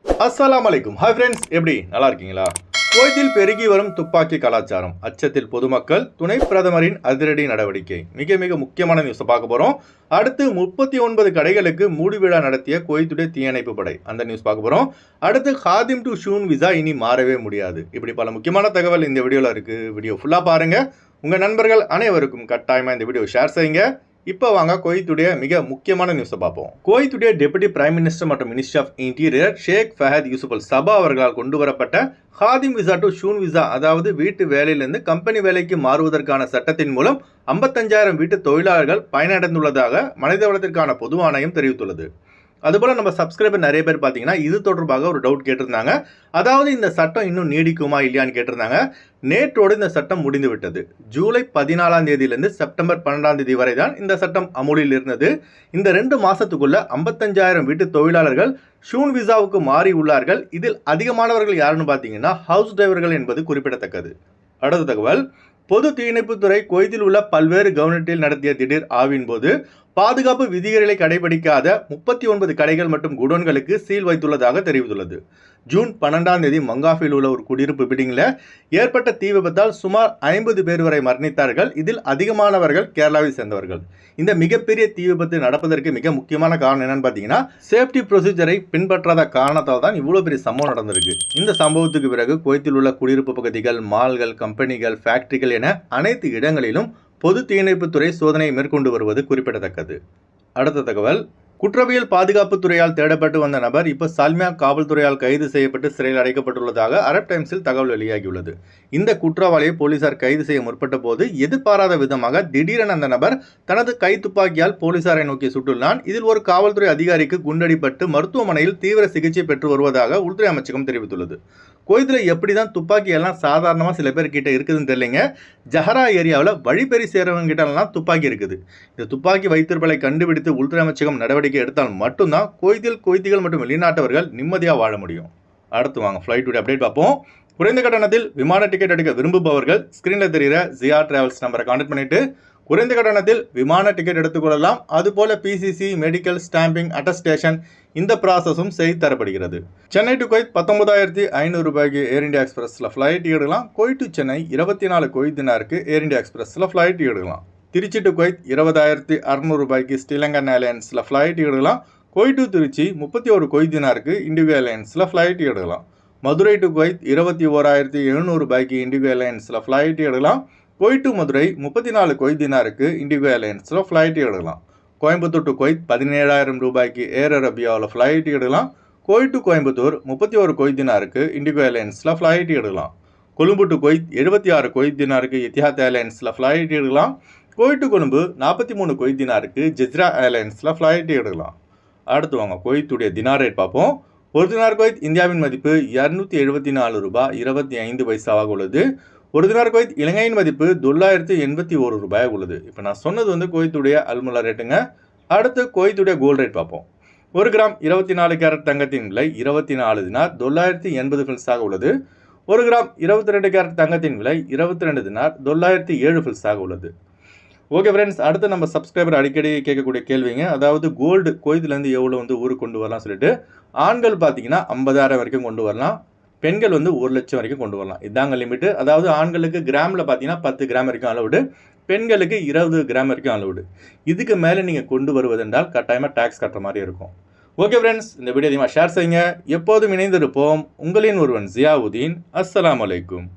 அஸ்ஸலாமு அலைக்கும். Hi friends, எப்படி நல்லா இருக்கீங்களா? குவைத்தில் பெருகி வரும் துப்பாக்கி கலாச்சாரம், அச்சத்தில் பொதுமக்கள், துணை பிரதமரின் அதிரடி நடவடிக்கை. மிக மிக முக்கியமான நியூஸை பார்க்க போகிறோம். அடுத்து 39 கடைகளுக்கு மூடி விழா நடத்திய குவைத்துடைய தீயணைப்பு படை, அந்த நியூஸ் பார்க்க போகிறோம். அடுத்து ஹாதிம் டு ஷூன் விசா இனி மாறவே முடியாது. இப்படி பல முக்கியமான தகவல் இந்த வீடியோவில் இருக்குது. வீடியோ ஃபுல்லாக பாருங்கள். உங்கள் நண்பர்கள் அனைவருக்கும் கட்டாயமாக இந்த வீடியோ ஷேர் செய்யுங்க. இப்போ வாங்க குவைத்துடைய மிக முக்கியமான நியூஸை பார்ப்போம். குவைத்துடைய டெபுட்டி பிரைம் மினிஸ்டர் மற்றும் மினிஸ்டர் ஆஃப் இன்டீரியர் ஷேக் ஃபஹத் யூசுப் அல் சபா அவர்களால் கொண்டு வரப்பட்ட ஹாதிம் விசா டு ஷூன் விசா, அதாவது வீட்டு வேலையிலிருந்து கம்பெனி வேலைக்கு மாறுவதற்கான சட்டத்தின் மூலம் 55,000 வீட்டு தொழிலாளர்கள் பயனடைந்துள்ளதாக மனிதவளத்திற்கான பொது ஆணையம் தெரிவித்துள்ளது. அதுபோல் நம்ம சப்ஸ்கிரைபர் நிறைய பேர் பார்த்தீங்கன்னா இது தொடர்பாக ஒரு டவுட் கேட்டிருந்தாங்க. அதாவது இந்த சட்டம் இன்னும் நீடிக்குமா இல்லையான்னு கேட்டிருந்தாங்க. நேற்றோடு இந்த சட்டம் முடிந்து விட்டது. ஜூலை 14ஆம் தேதியிலிருந்து செப்டம்பர் 12ஆம் தேதி வரை தான் இந்த சட்டம் அமுலில் இருந்தது. இந்த 2 மாதத்துக்குள்ள 55,000 வீட்டு தொழிலாளர்கள் ஷூன் விசாவுக்கு மாறி உள்ளார்கள். இதில் அதிகமானவர்கள் யாருன்னு பார்த்தீங்கன்னா ஹவுஸ் டிரைவர்கள் என்பது குறிப்பிடத்தக்கது. அடுத்த தகவல், பொது தீயணைப்புத்துறை குவைத்தில் உள்ள பல்வேறு கவர்னட்டில் நடத்திய திடீர் ஆய்வின் போது பாதுகாப்பு விதிகளை கடைபிடிக்காத 39 கடைகள் மற்றும் குடோன்களுக்கு சீல் வைத்துள்ளதாக தெரிவித்துள்ளது. ஜூன் 12ஆம் தேதி மங்காஃபில் உள்ள ஒரு குடியிருப்பு பில்டிங்கில் ஏற்பட்ட தீ விபத்தால் சுமார் 50 பேர் வரை மரணித்தார்கள். இதில் அதிகமானவர்கள் கேரளாவை சேர்ந்தவர்கள். இந்த மிகப்பெரிய தீ விபத்து நடப்பதற்கு மிக முக்கியமான காரணம் என்னன்னு பார்த்தீங்கன்னா, சேஃப்டி ப்ரொசீஜரை பின்பற்றாத காரணத்தால் தான் இவ்வளோ பெரிய சம்பவம் நடந்திருக்கு. இந்த சம்பவத்துக்கு பிறகு குவைத்தில் உள்ள குடியிருப்பு பகுதிகள், மால்கள், கம்பெனிகள், ஃபேக்டரிகள் என அனைத்து இடங்களிலும் பொது தீயணைப்புத்துறை சோதனை மேற்கொண்டு வருவது குறிப்பிடத்தக்கது. அடுத்த தகவல், குற்றவியல் பாதுகாப்பு துறையால் தேடப்பட்டு வந்த நபர் இப்போ சால்மியா காவல்துறையால் கைது செய்யப்பட்டு சிறையில் அடைக்கப்பட்டுள்ளதாக அரப் டைம்ஸில் தகவல் வெளியாகியுள்ளது. இந்த குற்றவாளியை போலீசார் கைது செய்ய முற்பட்ட போது எதிர்பாராத விதமாக திடீரென அந்த நபர் தனது கைத்துப்பாக்கியால் போலீசாரை நோக்கி சுட்டுள்ளான். இதில் ஒரு காவல்துறை அதிகாரிக்கு குண்டடிப்பட்டு மருத்துவமனையில் தீவிர சிகிச்சை பெற்று வருவதாக உள்துறை அமைச்சகம் தெரிவித்துள்ளது. குவைத்தில் எப்படி தான் துப்பாக்கி எல்லாம் சாதாரணமாக சில பேர் கிட்ட இருக்குதுன்னு தெரியலைங்க. ஜஹரா ஏரியாவில் வழிப்பறி சேரவங்க கிட்டலாம் துப்பாக்கி இருக்குது. இந்த துப்பாக்கி வைத்திருப்பதை கண்டுபிடித்து உள்துறை அமைச்சகம் நடவடிக்கை எடுத்தால் மட்டும்தான் குவைத்திகள் மற்றும் வெளிநாட்டவர்கள் நிம்மதியாக வாழ முடியும். அடுத்து வாங்க ஃப்ளைட்டுடைய அப்டேட் பார்ப்போம். குறைந்த கட்டணத்தில் விமான டிக்கெட் எடுக்க விரும்புபவர்கள் ஸ்கிரீனில் தெரிகிற ஜியா டிராவல்ஸ் நம்பரை கான்டாக்ட் பண்ணிட்டு குறைந்த கட்டணத்தில் விமான டிக்கெட் எடுத்துக்கொள்ளலாம். அதுபோல பிசிசி, மெடிக்கல், ஸ்டாம்பிங், அட்டஸ்டேஷன் இந்த ப்ராசஸும் செய்து தரப்படுகிறது. சென்னை டு குவைத் 19,500 ரூபாய்க்கு ஏர் இந்தியா எக்ஸ்பிரஸில் ஃப்ளைட் எடுக்கலாம். குவைத் டு சென்னை 24 குவைத் தினாருக்கு ஏர் இந்தியா எக்ஸ்பிரஸில் ஃப்ளைட் எடுக்கலாம். திருச்சி டு குவைத் 20,600 ரூபாய்க்கு ஸ்ரீலங்கன் ஏர்லைன்ஸில் ஃப்ளைட் எடுக்கலாம். குவைத் டு திருச்சி 31 குவைத் தினாருக்கு இண்டிகோ ஏர்லைன்ஸில் ஃப்ளைட் எடுக்கலாம். மதுரை டு குவைத் 21,700 ரூபாய்க்கு இண்டிகோ ஏர்லைன்ஸில் ஃப்ளைட் எடுக்கலாம். குவைத் டு மதுரை 34 குவைத் தினாருக்கு இண்டிகோ ஏர்லைன்ஸில் ஃப்ளைட் எடுக்கலாம். கோயம்புத்தூர் டு குவைத் 17,000 ரூபாய்க்கு ஏர் அரேபியாவில் ஃப்ளைட் எடுக்கலாம். குவைத் டு கோயம்புத்தூர் 31 குவைத் தினாருக்கு இண்டிகோ ஏர்லைன்ஸில் ஃப்ளைட் எடுக்கலாம். கொழும்பு டு குவைத் 76 குவைத் தினாருக்கு எத்திஹாத் ஏர்லைன்ஸில் ஃப்ளைட் எடுக்கலாம். குவைத் டு கொழும்பு 43 குவைத் தினாருக்கு ஜெஸ்ரா ஏர்லைன்ஸில் ஃப்ளைட் எடுக்கலாம். அடுத்து வாங்க குவைத்துடைய தினார் ரேட் பார்ப்போம். ஒரு தினார் குவைத் இந்தியாவின் மதிப்பு 274 ரூபாய் 25 பைசாவாக உள்ளது. ஒரு தினார் குவைத் இலங்கையின் மதிப்பு $981 ரூபாயாக உள்ளது. இப்போ நான் சொன்னது குவைத்துடைய அல்முலா ரேட்டுங்க. அடுத்து குவைத்துடைய கோல்டு ரேட் பார்ப்போம். 1 கிராம் 24 கேரட் தங்கத்தின் விலை 24 தினார் $980 ஃபில்ஸாக உள்ளது. 1 கிராம் 22 கேரட் தங்கத்தின் விலை 22 தினார் $907 ஃபில்ஸாக உள்ளது. ஓகே ஃப்ரெண்ட்ஸ், அடுத்து நம்ம சப்ஸ்கிரைபர் அடிக்கடி கேட்கக்கூடிய கேள்விங்க. அதாவது கோல்டு குவைத்திலேருந்து எவ்வளோ ஊருக்கு கொண்டு வரலாம் சொல்லிட்டு, ஆண்கள் பார்த்தீங்கன்னா 50,000 வரைக்கும் கொண்டு வரலாம். பெண்கள் 1 லட்சம் வரைக்கும் கொண்டு வரலாம். இதாங்க லிமிட்டு. அதாவது ஆண்களுக்கு கிராமில் பார்த்தீங்கன்னா 10 கிராம் வரைக்கும் அளவுடு, பெண்களுக்கு 20 கிராம் வரைக்கும் அளவுடு. இதுக்கு மேலே நீங்கள் கொண்டு வருவதென்றால் கட்டாயமாக டேக்ஸ் கட்டுற மாதிரி இருக்கும். ஓகே ஃப்ரெண்ட்ஸ், இந்த வீடியோ அதிகமாக ஷேர் செய்யுங்க. எப்போதும் இணைந்திருப்போம். உங்களின் ஒருவன் ஜியாவுதீன். அஸ்ஸலாமு அலைக்கும்.